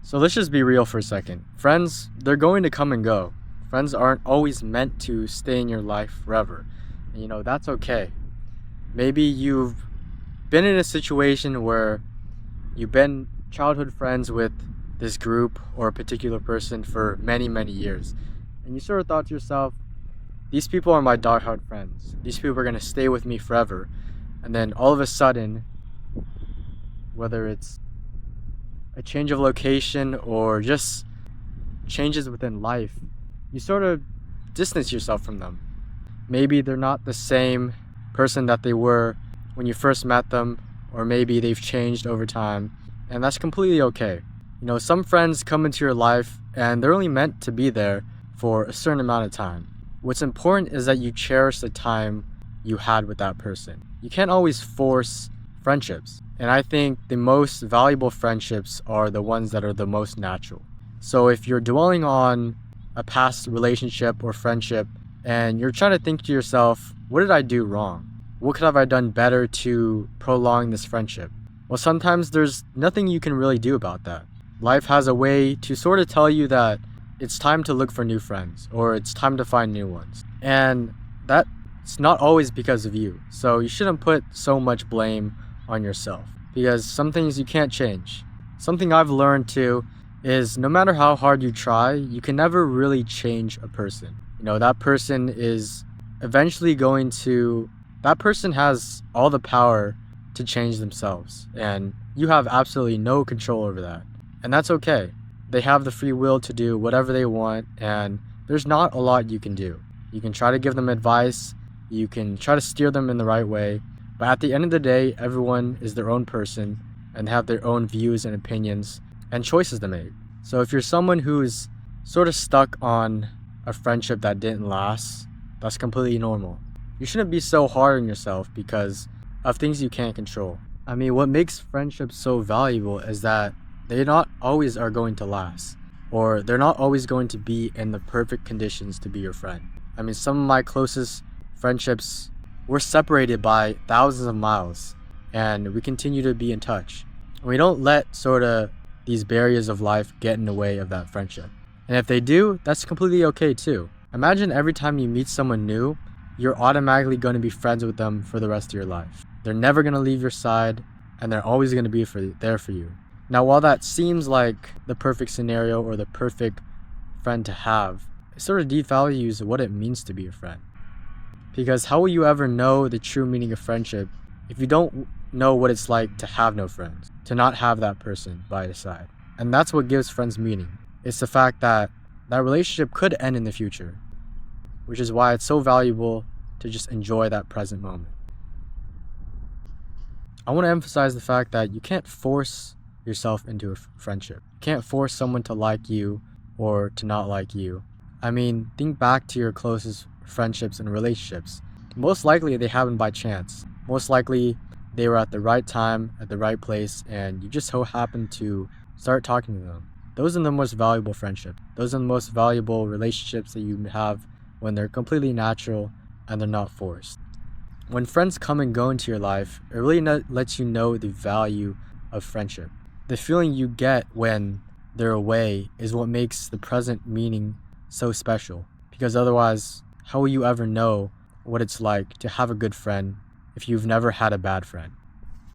So let's just be real for a second. Friends, they're going to come and go. Friends aren't always meant to stay in your life forever. And, that's okay. Maybe you've been in a situation where you've been childhood friends with this group or a particular person for many, many years. And you sort of thought to yourself, these people are my diehard friends. These people are going to stay with me forever. And then all of a sudden, whether it's a change of location or just changes within life, you sort of distance yourself from them. Maybe they're not the same person that they were when you first met them, or maybe they've changed over time, and that's completely okay. Some friends come into your life and they're only meant to be there for a certain amount of time. What's important is that you cherish the time you had with that person. You can't always force friendships, and I think the most valuable friendships are the ones that are the most natural. So if you're dwelling on a past relationship or friendship and you're trying to think to yourself, what did I do wrong? What could have I done better to prolong this friendship? Well, sometimes there's nothing you can really do about that. Life has a way to sort of tell you that it's time to look for new friends or it's time to find new ones. And that's not always because of you. So you shouldn't put so much blame on yourself because some things you can't change. Something I've learned too is no matter how hard you try, you can never really change a person. That person is eventually that person has all the power to change themselves, and you have absolutely no control over that. And that's okay. They have the free will to do whatever they want, and there's not a lot you can do. You can try to give them advice, you can try to steer them in the right way, but at the end of the day, everyone is their own person and have their own views and opinions and choices to make. So if you're someone who's sort of stuck on a friendship that didn't last, that's completely normal. You shouldn't be so hard on yourself because of things you can't control. I mean, what makes friendships so valuable is that they not always are going to last, or they're not always going to be in the perfect conditions to be your friend. I mean, some of my closest friendships were separated by thousands of miles, and we continue to be in touch. We don't let sort of these barriers of life get in the way of that friendship. And if they do, that's completely okay too. Imagine every time you meet someone new, you're automatically going to be friends with them for the rest of your life. They're never going to leave your side, and they're always going to be there for you. Now, while that seems like the perfect scenario or the perfect friend to have, it sort of devalues what it means to be a friend. Because how will you ever know the true meaning of friendship if you don't know what it's like to have no friends, to not have that person by your side? And that's what gives friends meaning. It's the fact that that relationship could end in the future, which is why it's so valuable to just enjoy that present moment. I want to emphasize the fact that you can't force yourself into a friendship. You can't force someone to like you or to not like you. I mean, think back to your closest friendships and relationships. Most likely they happened by chance. Most likely they were at the right time, at the right place, and you just so happened to start talking to them. Those are the most valuable friendships. Those are the most valuable relationships that you have when they're completely natural and they're not forced. When friends come and go into your life, it really lets you know the value of friendship. The feeling you get when they're away is what makes the present meaning so special. Because otherwise, how will you ever know what it's like to have a good friend if you've never had a bad friend?